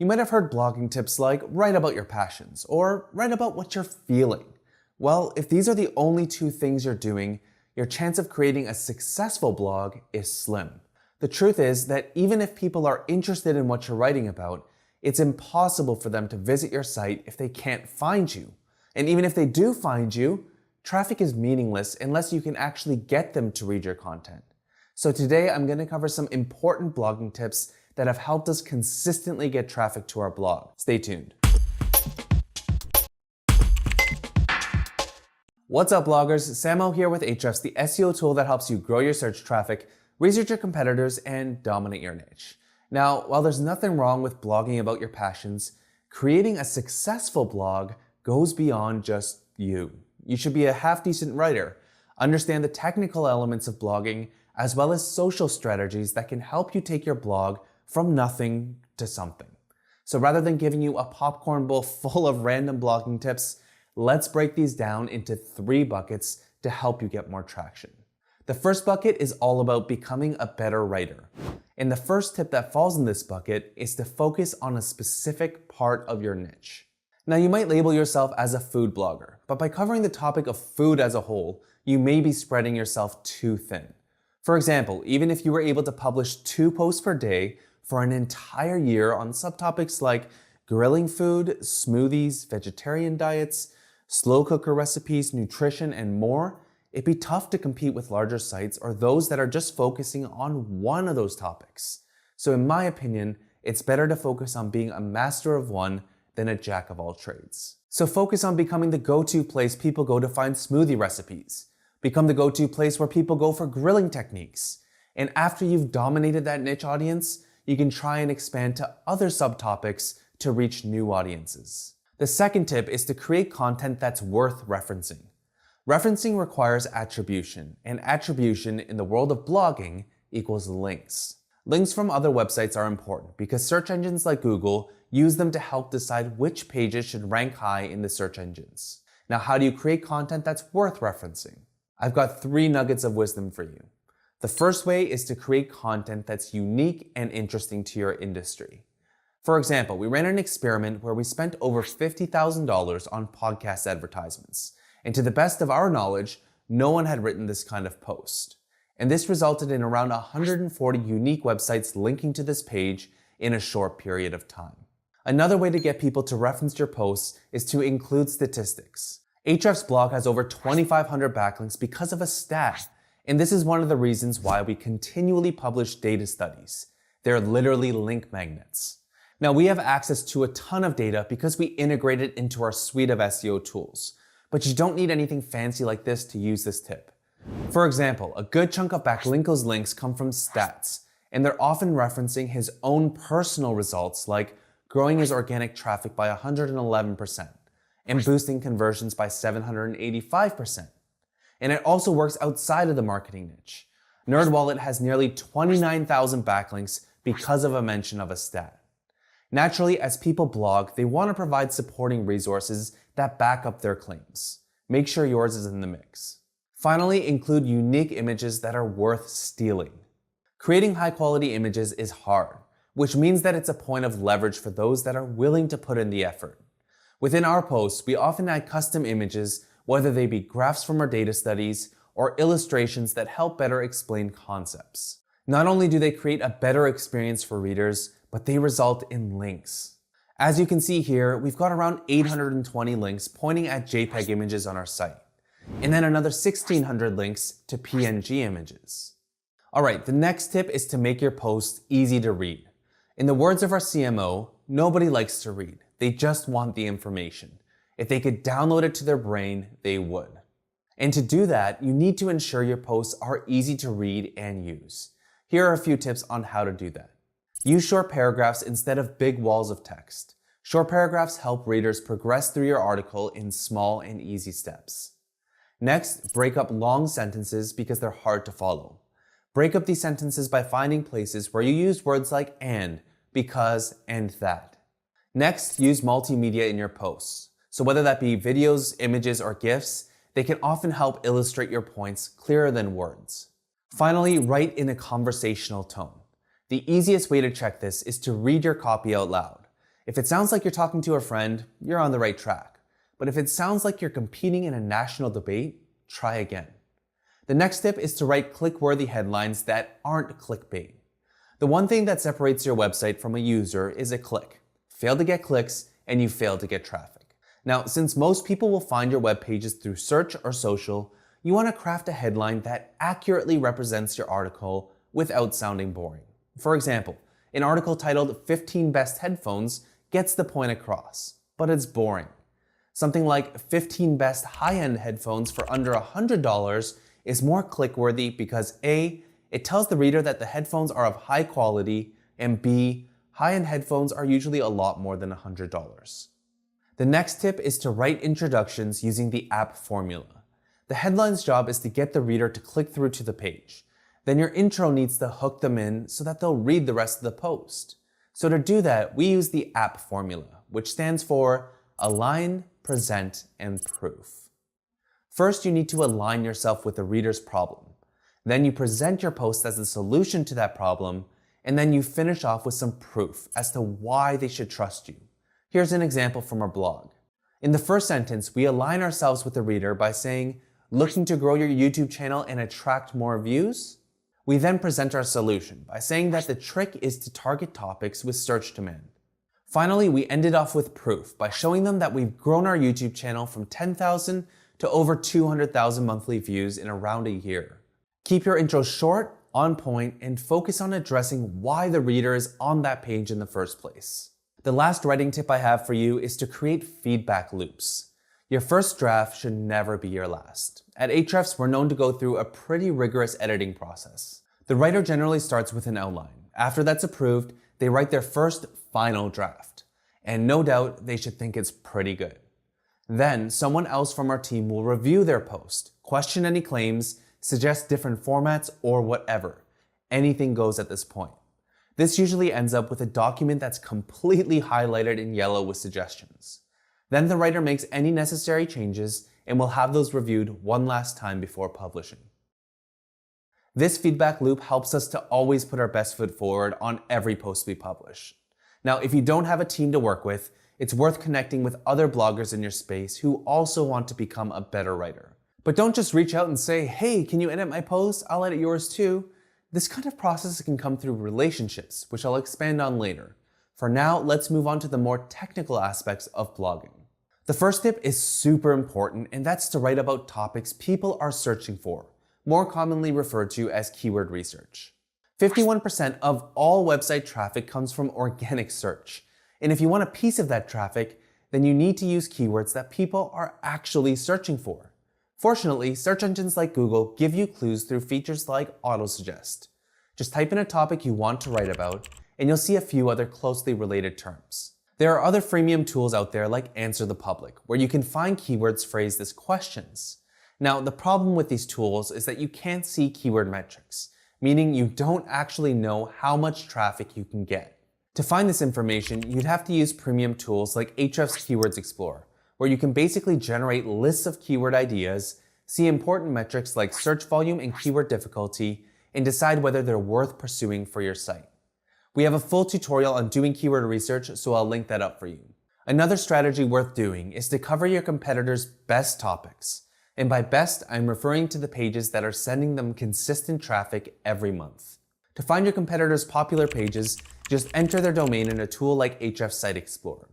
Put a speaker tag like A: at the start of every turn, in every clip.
A: You might have heard blogging tips like write about your passions or write about what you're feeling. Well, if these are the only two things you're doing, your chance of creating a successful blog is slim. The truth is that even if people are interested in what you're writing about, it's impossible for them to visit your site if they can't find you. And even if they do find you, traffic is meaningless unless you can actually get them to read your content. So today I'm going to cover some important blogging tips that have helped us consistently get traffic to our blog. Stay tuned. What's up bloggers, Samo here with Ahrefs, the SEO tool that helps you grow your search traffic, research your competitors, and dominate your niche. Now, while there's nothing wrong with blogging about your passions, creating a successful blog goes beyond just you. You should be a half-decent writer, understand the technical elements of blogging, as well as social strategies that can help you take your blog from nothing to something. So rather than giving you a popcorn bowl full of random blogging tips, let's break these down into 3 buckets to help you get more traction. The first bucket is all about becoming a better writer. And the first tip that falls in this bucket is to focus on a specific part of your niche. Now you might label yourself as a food blogger, but by covering the topic of food as a whole, you may be spreading yourself too thin. For example, even if you were able to publish 2 posts per day for an entire year on subtopics like grilling food, smoothies, vegetarian diets, slow cooker recipes, nutrition, and more, it'd be tough to compete with larger sites or those that are just focusing on one of those topics. So in my opinion, it's better to focus on being a master of one than a jack of all trades. So focus on becoming the go-to place people go to find smoothie recipes. Become the go-to place where people go for grilling techniques. And after you've dominated that niche audience, you can try and expand to other subtopics to reach new audiences. The second tip is to create content that's worth referencing. Referencing requires attribution, and attribution in the world of blogging equals links. Links from other websites are important because search engines like Google use them to help decide which pages should rank high in the search engines. Now, how do you create content that's worth referencing? I've got 3 nuggets of wisdom for you. The first way is to create content that's unique and interesting to your industry. For example, we ran an experiment where we spent over $50,000 on podcast advertisements. And to the best of our knowledge, no one had written this kind of post. And this resulted in around 140 unique websites linking to this page in a short period of time. Another way to get people to reference your posts is to include statistics. Ahrefs' blog has over 2,500 backlinks because of a stat. And this is one of the reasons why we continually publish data studies. They're literally link magnets. Now we have access to a ton of data because we integrate it into our suite of SEO tools. But you don't need anything fancy like this to use this tip. For example, a good chunk of Backlinko's links come from stats, and they're often referencing his own personal results like growing his organic traffic by 111% and boosting conversions by 785%. And it also works outside of the marketing niche. NerdWallet has nearly 29,000 backlinks because of a mention of a stat. Naturally, as people blog, they want to provide supporting resources that back up their claims. Make sure yours is in the mix. Finally, include unique images that are worth stealing. Creating high-quality images is hard, which means that it's a point of leverage for those that are willing to put in the effort. Within our posts, we often add custom images, whether they be graphs from our data studies or illustrations that help better explain concepts. Not only do they create a better experience for readers, but they result in links. As you can see here, we've got around 820 links pointing at JPEG images on our site, and then another 1,600 links to PNG images. Alright, the next tip is to make your posts easy to read. In the words of our CMO, nobody likes to read. They just want the information. If they could download it to their brain, they would. And to do that, you need to ensure your posts are easy to read and use. Here are a few tips on how to do that. Use short paragraphs instead of big walls of text. Short paragraphs help readers progress through your article in small and easy steps. Next, break up long sentences because they're hard to follow. Break up these sentences by finding places where you use words like and, because, and that. Next, use multimedia in your posts. So whether that be videos, images, or GIFs, they can often help illustrate your points clearer than words. Finally, write in a conversational tone. The easiest way to check this is to read your copy out loud. If it sounds like you're talking to a friend, you're on the right track. But if it sounds like you're competing in a national debate, try again. The next tip is to write click-worthy headlines that aren't clickbait. The one thing that separates your website from a user is a click. Fail to get clicks, and you fail to get traffic. Now, since most people will find your web pages through search or social, you want to craft a headline that accurately represents your article without sounding boring. For example, an article titled 15 Best Headphones gets the point across, but it's boring. Something like 15 Best High-End Headphones for under $100 is more click-worthy because A, it tells the reader that the headphones are of high quality, and B, high-end headphones are usually a lot more than $100. The next tip is to write introductions using the app formula. The headline's job is to get the reader to click through to the page. Then your intro needs to hook them in so that they'll read the rest of the post. So to do that, we use the app formula, which stands for align, present, and proof. First, you need to align yourself with the reader's problem. Then you present your post as a solution to that problem, and then you finish off with some proof as to why they should trust you. Here's an example from our blog. In the first sentence, we align ourselves with the reader by saying, looking to grow your YouTube channel and attract more views? We then present our solution by saying that the trick is to target topics with search demand. Finally, we ended off with proof by showing them that we've grown our YouTube channel from 10,000 to over 200,000 monthly views in around a year. Keep your intro short, on point, and focus on addressing why the reader is on that page in the first place. The last writing tip I have for you is to create feedback loops. Your first draft should never be your last. At Ahrefs, we're known to go through a pretty rigorous editing process. The writer generally starts with an outline. After that's approved, they write their first final draft. And no doubt, they should think it's pretty good. Then, someone else from our team will review their post, question any claims, suggest different formats, or whatever. Anything goes at this point. This usually ends up with a document that's completely highlighted in yellow with suggestions. Then the writer makes any necessary changes and will have those reviewed one last time before publishing. This feedback loop helps us to always put our best foot forward on every post we publish. Now, if you don't have a team to work with, it's worth connecting with other bloggers in your space who also want to become a better writer. But don't just reach out and say, hey, can you edit my post? I'll edit yours too. This kind of process can come through relationships, which I'll expand on later. For now, let's move on to the more technical aspects of blogging. The first tip is super important, and that's to write about topics people are searching for, more commonly referred to as keyword research. 51% of all website traffic comes from organic search. And if you want a piece of that traffic, then you need to use keywords that people are actually searching for. Fortunately, search engines like Google give you clues through features like auto-suggest. Just type in a topic you want to write about, and you'll see a few other closely related terms. There are other freemium tools out there like Answer the Public, where you can find keywords phrased as questions. Now, the problem with these tools is that you can't see keyword metrics, meaning you don't actually know how much traffic you can get. To find this information, you'd have to use premium tools like Ahrefs Keywords Explorer, where you can basically generate lists of keyword ideas, see important metrics like search volume and keyword difficulty, and decide whether they're worth pursuing for your site. We have a full tutorial on doing keyword research, so I'll link that up for you. Another strategy worth doing is to cover your competitors' best topics. And by best, I'm referring to the pages that are sending them consistent traffic every month. To find your competitors' popular pages, just enter their domain in a tool like Ahrefs Site Explorer.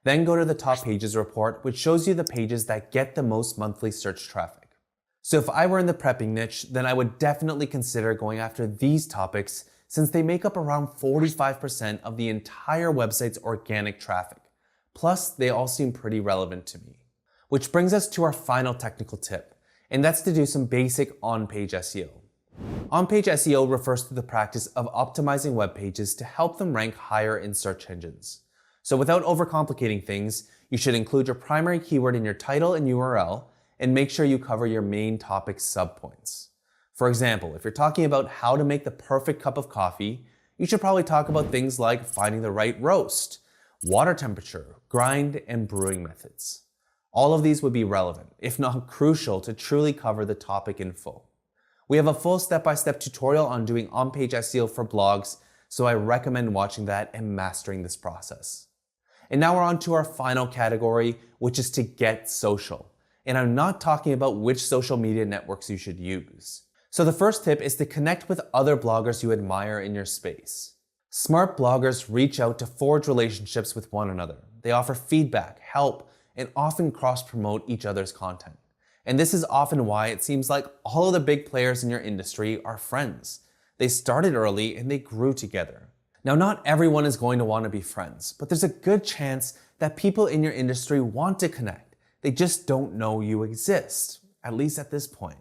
A: Then go to the Top Pages report, which shows you the pages that get the most monthly search traffic. So if I were in the prepping niche, then I would definitely consider going after these topics since they make up around 45% of the entire website's organic traffic. Plus, they all seem pretty relevant to me. Which brings us to our final technical tip, and that's to do some basic on-page SEO. On-page SEO refers to the practice of optimizing web pages to help them rank higher in search engines. So without overcomplicating things, you should include your primary keyword in your title and URL, and make sure you cover your main topic subpoints. For example, if you're talking about how to make the perfect cup of coffee, you should probably talk about things like finding the right roast, water temperature, grind, and brewing methods. All of these would be relevant, if not crucial, to truly cover the topic in full. We have a full step-by-step tutorial on doing on-page SEO for blogs, so I recommend watching that and mastering this process. And now we're on to our final category, which is to get social. And I'm not talking about which social media networks you should use. So the first tip is to connect with other bloggers you admire in your space. Smart bloggers reach out to forge relationships with one another. They offer feedback, help, and often cross-promote each other's content. And this is often why it seems like all of the big players in your industry are friends. They started early and they grew together. Now, not everyone is going to want to be friends, but there's a good chance that people in your industry want to connect. They just don't know you exist, at least at this point.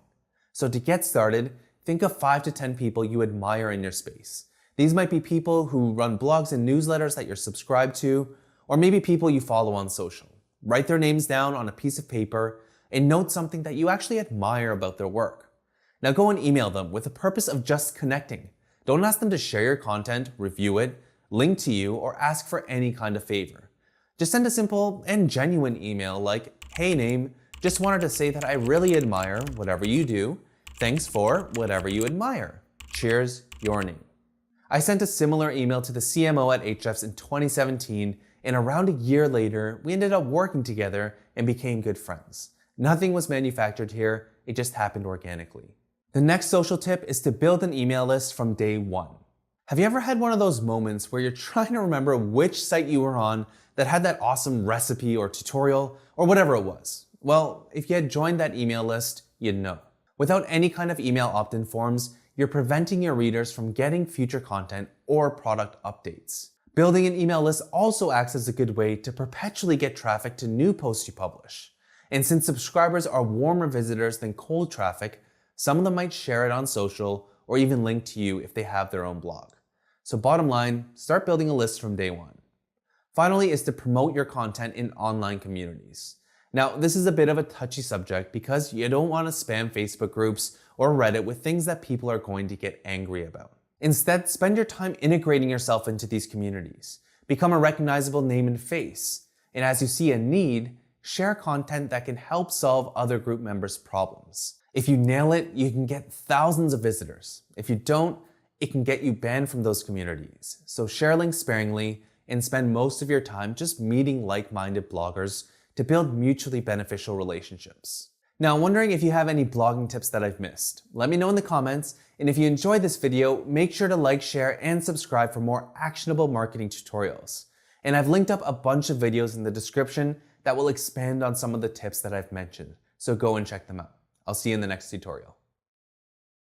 A: So to get started, think of 5 to 10 people you admire in your space. These might be people who run blogs and newsletters that you're subscribed to, or maybe people you follow on social. Write their names down on a piece of paper and note something that you actually admire about their work. Now go and email them with the purpose of just connecting. Don't ask them to share your content, review it, link to you, or ask for any kind of favor. Just send a simple and genuine email like, "Hey name, just wanted to say that I really admire whatever you do. Thanks for whatever you admire. Cheers, your name." I sent a similar email to the CMO at Ahrefs in 2017, and around a year later, we ended up working together and became good friends. Nothing was manufactured here, it just happened organically. The next social tip is to build an email list from day one. Have you ever had one of those moments where you're trying to remember which site you were on that had that awesome recipe or tutorial or whatever it was? Well, if you had joined that email list, you'd know. Without any kind of email opt-in forms, you're preventing your readers from getting future content or product updates. Building an email list also acts as a good way to perpetually get traffic to new posts you publish. And since subscribers are warmer visitors than cold traffic, some of them might share it on social or even link to you if they have their own blog. So bottom line, start building a list from day one. Finally is to promote your content in online communities. Now, this is a bit of a touchy subject because you don't want to spam Facebook groups or Reddit with things that people are going to get angry about. Instead, spend your time integrating yourself into these communities. Become a recognizable name and face. And as you see a need, share content that can help solve other group members' problems. If you nail it, you can get thousands of visitors. If you don't, it can get you banned from those communities. So share links sparingly and spend most of your time just meeting like-minded bloggers to build mutually beneficial relationships. Now, I'm wondering if you have any blogging tips that I've missed. Let me know in the comments, and if you enjoyed this video, make sure to like, share, and subscribe for more actionable marketing tutorials. And I've linked up a bunch of videos in the description that will expand on some of the tips that I've mentioned, so go and check them out. I'll see you in the next tutorial.